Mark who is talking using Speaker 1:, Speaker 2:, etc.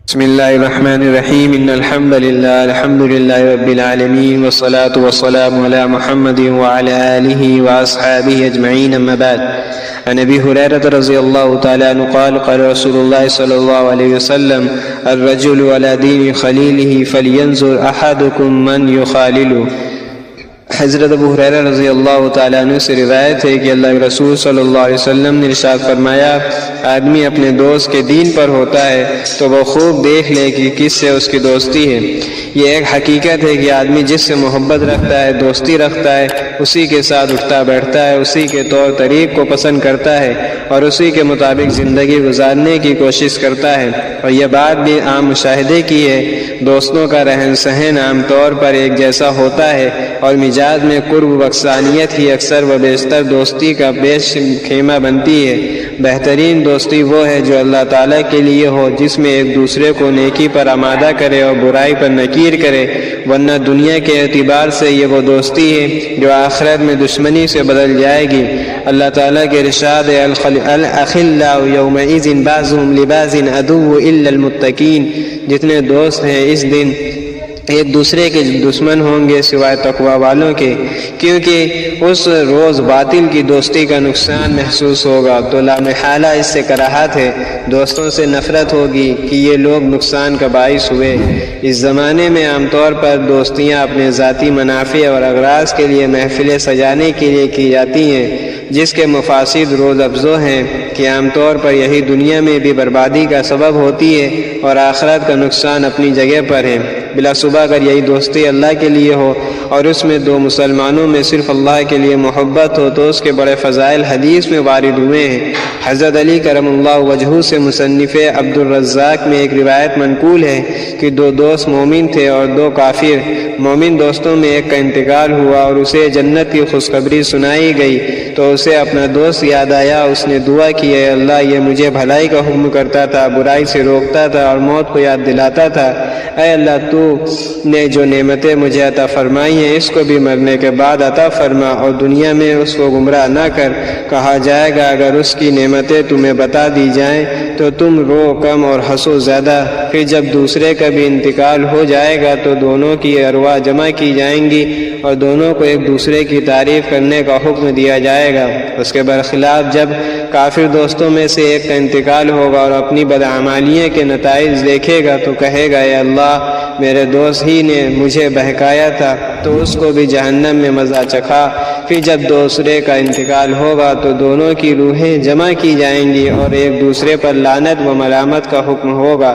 Speaker 1: بسم الله الرحمن الرحيم إن الحمد لله رب العالمين والصلاة والسلام على محمد وعلى آله وأصحابه أجمعين أما بعد عن أبي هريرة رضي الله تعالى عنه قال قال رسول الله صلى الله عليه وسلم الرجل على دين خليله فلينظر أحدكم من يخالله۔ حضرت ابو ہریرہ رضی اللہ تعالیٰ عنہ سے روایت ہے کہ اللہ کے رسول صلی اللہ علیہ وسلم نے ارشاد فرمایا، آدمی اپنے دوست کے دین پر ہوتا ہے تو وہ خوب دیکھ لے کہ کس سے اس کی دوستی ہے۔ یہ ایک حقیقت ہے کہ آدمی جس سے محبت رکھتا ہے، دوستی رکھتا ہے، اسی کے ساتھ اٹھتا بیٹھتا ہے، اسی کے طور طریق کو پسند کرتا ہے اور اسی کے مطابق زندگی گزارنے کی کوشش کرتا ہے۔ اور یہ بات بھی عام مشاہدے کی ہے، دوستوں کا رہن سہن عام طور پر ایک جیسا ہوتا ہے اور مزاج میں قرب و اقسانیت ہی اکثر و بیشتر دوستی کا بیش خیمہ بنتی ہے۔ بہترین دوستی وہ ہے جو اللہ تعالیٰ کے لیے ہو، جس میں ایک دوسرے کو نیکی پر آمادہ کرے اور برائی پر نکیر کرے، ورنہ دنیا کے اعتبار سے یہ وہ دوستی ہے جو آخرت میں دشمنی سے بدل جائے گی۔ اللہ تعالیٰ کے ارشاد ہے الاخلاء یومئذ بعضهم لبعض عدو الا المتقین، جتنے دوست ہیں اس دن ایک دوسرے کے دشمن ہوں گے سوائے تقوی والوں کے، کیونکہ اس روز باطل کی دوستی کا نقصان محسوس ہوگا تو لامحالہ اس سے کراہت ہے، دوستوں سے نفرت ہوگی کہ یہ لوگ نقصان کا باعث ہوئے۔ اس زمانے میں عام طور پر دوستیاں اپنے ذاتی منافع اور اغراض کے لیے محفلیں سجانے کے لیے کی جاتی ہیں، جس کے مفاسد روز افزوں ہیں کہ عام طور پر یہی دنیا میں بھی بربادی کا سبب ہوتی ہے اور آخرت کا نقصان اپنی جگہ پر ہے۔ بلا صبح اگر یہی دوستی اللہ کے لیے ہو اور اس میں دو مسلمانوں میں صرف اللہ کے لیے محبت ہو تو اس کے بڑے فضائل حدیث میں وارد ہوئے ہیں۔ حضرت علی کرم اللہ وجہہ سے مصنف عبد الرزاق میں ایک روایت منقول ہے کہ دو دوست مومن تھے اور دو کافر۔ مومن دوستوں میں ایک کا انتقال ہوا اور اسے جنت کی خوشخبری سنائی گئی تو اسے اپنا دوست یاد آیا، اس نے دعا کی، اے اللہ یہ مجھے بھلائی کا حکم کرتا تھا، برائی سے روکتا تھا اور موت کو یاد دلاتا تھا، اے اللہ تو نے جو نعمتیں مجھے عطا فرمائی ہیں اس کو بھی مرنے کے بعد عطا فرما اور دنیا میں اس کو گمراہ نہ کر۔ کہا جائے گا اگر اس کی نعمتیں تمہیں بتا دی جائیں تو تم رو کم اور ہنسو زیادہ۔ پھر جب دوسرے کا بھی انتقال ہو جائے گا تو دونوں کی ارواح جمع کی جائیں گی اور دونوں کو ایک دوسرے کی تعریف کرنے کا حکم دیا جائے گا۔ اس کے برخلاف جب کافر دوستوں میں سے ایک کا انتقال ہوگا اور اپنی بدعمالیوں کے نتائج دیکھے گا تو کہے گا، اے اللہ میرے دوست ہی نے مجھے بہکایا تھا، تو اس کو بھی جہنم میں مزہ چکھا۔ پھر جب دوسرے کا انتقال ہوگا تو دونوں کی روحیں جمع کی جائیں گی اور ایک دوسرے پر لعنت و ملامت کا حکم ہوگا۔